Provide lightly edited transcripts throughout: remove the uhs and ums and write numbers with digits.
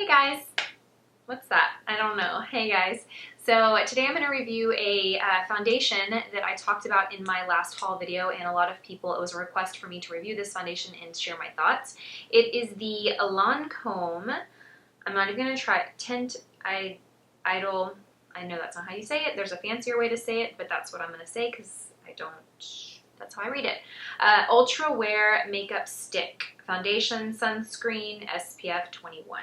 Hey guys, what's that? I don't know. Hey guys. So today I'm going to review a foundation that I talked about in my last haul video, and a lot of people, it was a request for me to review this foundation and share my thoughts. It is the Lancome, I'm not even going to try it, Teint Idole. I know that's not how you say it. There's a fancier way to say it, but that's what I'm going to say because that's how I read it. Ultra Wear Makeup Stick. Foundation, sunscreen, SPF 21.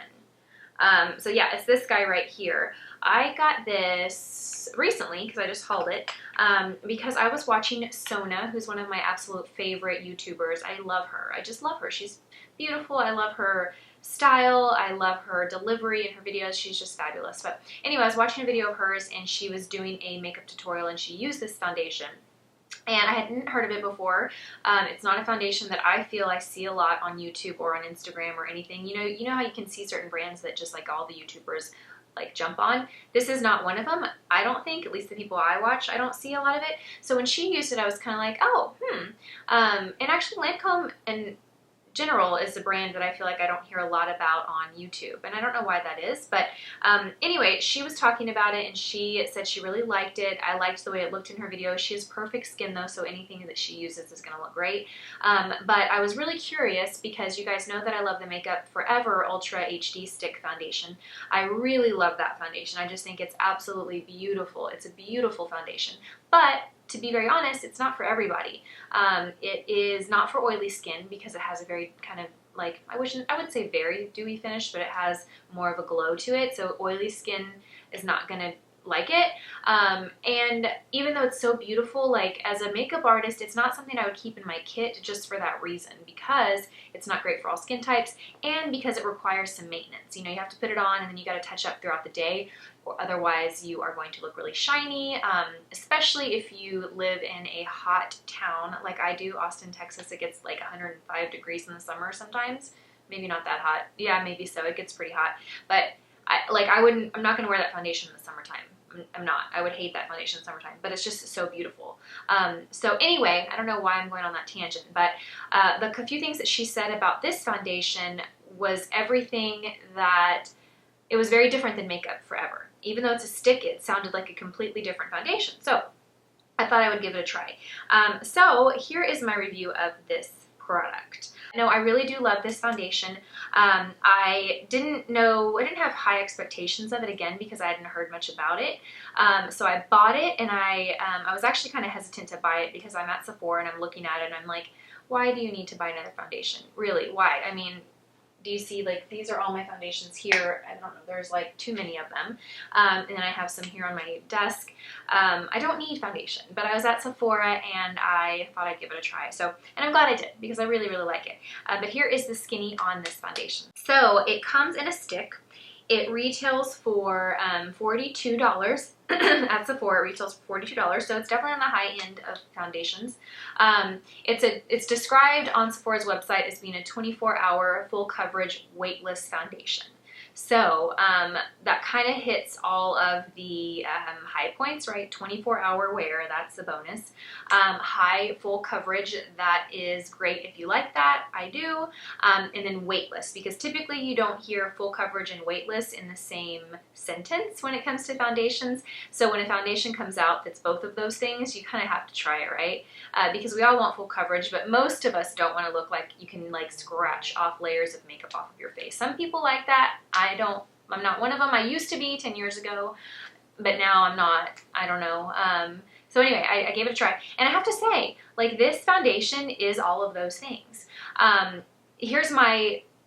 So yeah, it's this guy right here. I got this recently because I just hauled it because I was watching Sona, who's one of my absolute favorite YouTubers. I love her. I just love her. She's beautiful. I love her style. I love her delivery and her videos. She's just fabulous. But anyway, I was watching a video of hers and she was doing a makeup tutorial and she used this foundation. And I hadn't heard of it before. It's not a foundation that I feel I see a lot on YouTube or on Instagram or anything. You know how you can see certain brands that just like all the YouTubers like jump on? This is not one of them. I don't think, at least the people I watch, I don't see a lot of it. So when she used it, I was kind of like, oh, and actually Lancome in general is a brand that I feel like I don't hear a lot about on YouTube, and I don't know why that is, but anyway, she was talking about it and she said she really liked it. I liked the way it looked in her video. She has perfect skin though, so anything that she uses is going to look great, but I was really curious because you guys know that I love the Makeup Forever Ultra HD Stick Foundation. I really love that foundation. I just think it's absolutely beautiful. It's a beautiful foundation, but to be very honest, it's not for everybody. It is not for oily skin because it has a very kind of like, I would say very dewy finish, but it has more of a glow to it. So oily skin is not going to like it. And even though it's so beautiful, like as a makeup artist, it's not something I would keep in my kit just for that reason, because it's not great for all skin types and because it requires some maintenance. You know, you have to put it on and then you got to touch up throughout the day, or otherwise you are going to look really shiny, especially if you live in a hot town like I do, Austin, Texas. It gets like 105 degrees in the summer sometimes. Maybe not that hot. Yeah, maybe so. It gets pretty hot. But I'm not going to wear that foundation in the summertime. I'm not. I would hate that foundation in the summertime, but it's just so beautiful. So anyway, I don't know why I'm going on that tangent, but the few things that she said about this foundation was everything that it was very different than Makeup Forever. Even though it's a stick, it sounded like a completely different foundation. So I thought I would give it a try. So here is my review of this product. No, I really do love this foundation. I didn't have high expectations of it, again, because I hadn't heard much about it. So I bought it, and I was actually kind of hesitant to buy it because I'm at Sephora and I'm looking at it and I'm like, why do you need to buy another foundation? Really, why? I mean, do you see, like, these are all my foundations here. I don't know, there's like too many of them. And then I have some here on my desk. I don't need foundation, but I was at Sephora and I thought I'd give it a try. So, and I'm glad I did because I really, really like it. But here is the skinny on this foundation. So it comes in a stick. It retails for $42. At Sephora, it retails for $42, so it's definitely on the high end of foundations. It's described on Sephora's website as being a 24-hour full coverage weightless foundation. So that kind of hits all of the high points, right? 24-hour wear, that's the bonus. High full coverage, that is great if you like that. I do. And then weightless, because typically you don't hear full coverage and weightless in the same sentence when it comes to foundations. So when a foundation comes out that's both of those things, you kind of have to try it, right? Because we all want full coverage, but most of us don't want to look like you can like scratch off layers of makeup off of your face. Some people like that. I'm not one of them. I used to be 10 years ago, but now I'm not. I don't know. So anyway, I gave it a try. And I have to say, like, this foundation is all of those things.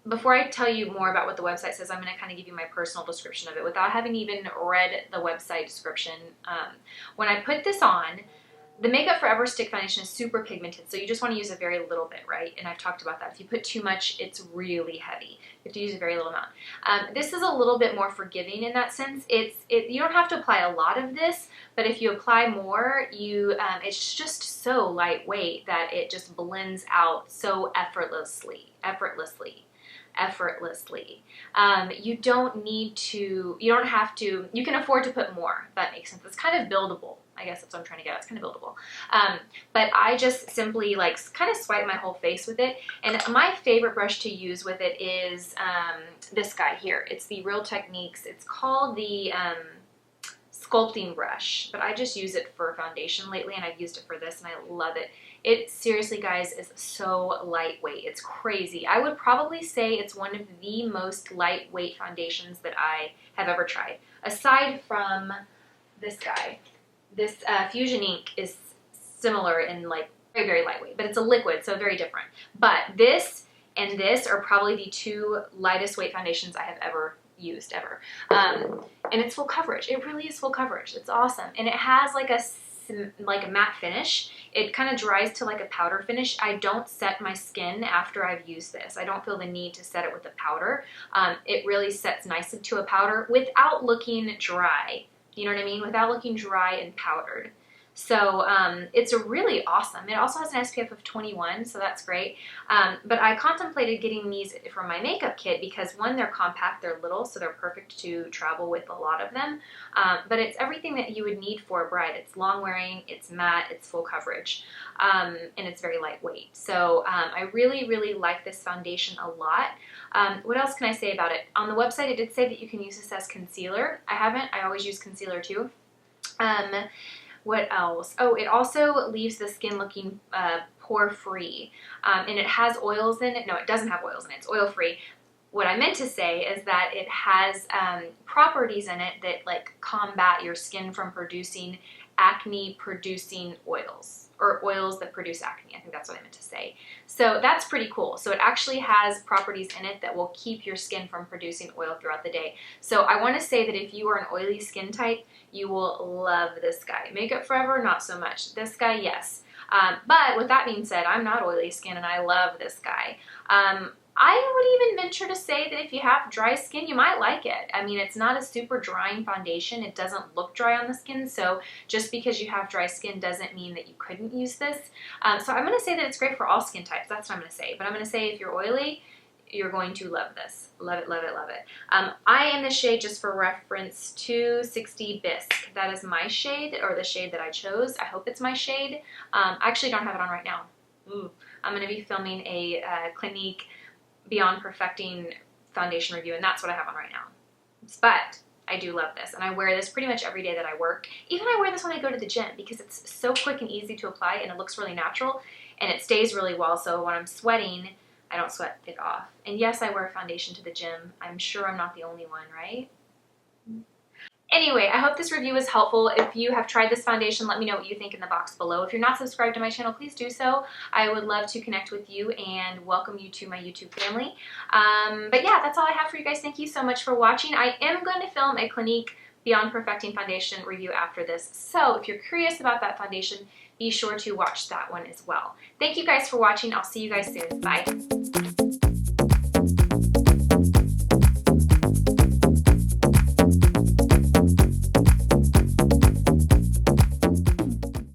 Before I tell you more about what the website says, I'm going to kind of give you my personal description of it without having even read the website description. When I put this on, the Makeup Forever Stick Foundation is super pigmented, so you just want to use a very little bit, right? And I've talked about that. If you put too much, it's really heavy. You have to use a very little amount. This is a little bit more forgiving in that sense. You don't have to apply a lot of this, but if you apply more, it's just so lightweight that it just blends out so effortlessly. effortlessly. You don't have to, you can afford to put more, if that makes sense. It's kind of buildable. I guess that's what I'm trying to get at. It's kind of buildable. But I just simply like kind of swipe my whole face with it. And my favorite brush to use with it is this guy here. It's the Real Techniques. It's called the sculpting brush, but I just use it for foundation lately, and I've used it for this and I love it. It seriously, guys, is so lightweight. It's crazy. I would probably say it's one of the most lightweight foundations that I have ever tried. Aside from this guy. This Fusion ink is similar in like very, very lightweight, but it's a liquid, so very different. But this and this are probably the two lightest weight foundations I have ever used, ever. And it's full coverage. It really is full coverage. It's awesome. And it has like a matte finish. It kind of dries to like a powder finish. I don't set my skin after I've used this. I don't feel the need to set it with a powder. It really sets nicely to a powder without looking dry. You know what I mean? Without looking dry and powdered. So it's really awesome. It also has an SPF of 21, so that's great. But I contemplated getting these from my makeup kit because one, they're compact, they're little, so they're perfect to travel with a lot of them. But it's everything that you would need for a bride. It's long wearing, it's matte, it's full coverage, and it's very lightweight. So I really, really like this foundation a lot. What else can I say about it? On the website, it did say that you can use this as concealer. I haven't. I always use concealer too. What else? Oh, it also leaves the skin looking pore-free. And it has oils in it. No, it doesn't have oils in it. It's oil-free. What I meant to say is that it has properties in it that like combat your skin from producing acne-producing oils. Or oils that produce acne. I think that's what I meant to say. So that's pretty cool. So it actually has properties in it that will keep your skin from producing oil throughout the day. So I want to say that if you are an oily skin type, you will love this guy. Makeup Forever, not so much. This guy, yes. But with that being said, I'm not oily skin and I love this guy. I would even venture to say that if you have dry skin, you might like it. I mean, it's not a super drying foundation. It doesn't look dry on the skin, so just because you have dry skin doesn't mean that you couldn't use this. So I'm going to say that it's great for all skin types. That's what I'm going to say. But I'm going to say if you're oily, you're going to love this. Love it, love it, love it. I am the shade, just for reference, 260 Bisque. That is my shade, or the shade that I chose. I hope it's my shade. I actually don't have it on right now. Ooh. I'm going to be filming a Clinique Beyond Perfecting foundation review, and that's what I have on right now. But I do love this, and I wear this pretty much every day that I work. Even I wear this when I go to the gym because it's so quick and easy to apply, and it looks really natural, and it stays really well, so when I'm sweating, I don't sweat it off. And yes, I wear a foundation to the gym. I'm sure I'm not the only one, right? Anyway, I hope this review was helpful. If you have tried this foundation, let me know what you think in the box below. If you're not subscribed to my channel, please do so. I would love to connect with you and welcome you to my YouTube family. But yeah, that's all I have for you guys. Thank you so much for watching. I am going to film a Clinique Beyond Perfecting foundation review after this. So if you're curious about that foundation, be sure to watch that one as well. Thank you guys for watching. I'll see you guys soon. Bye.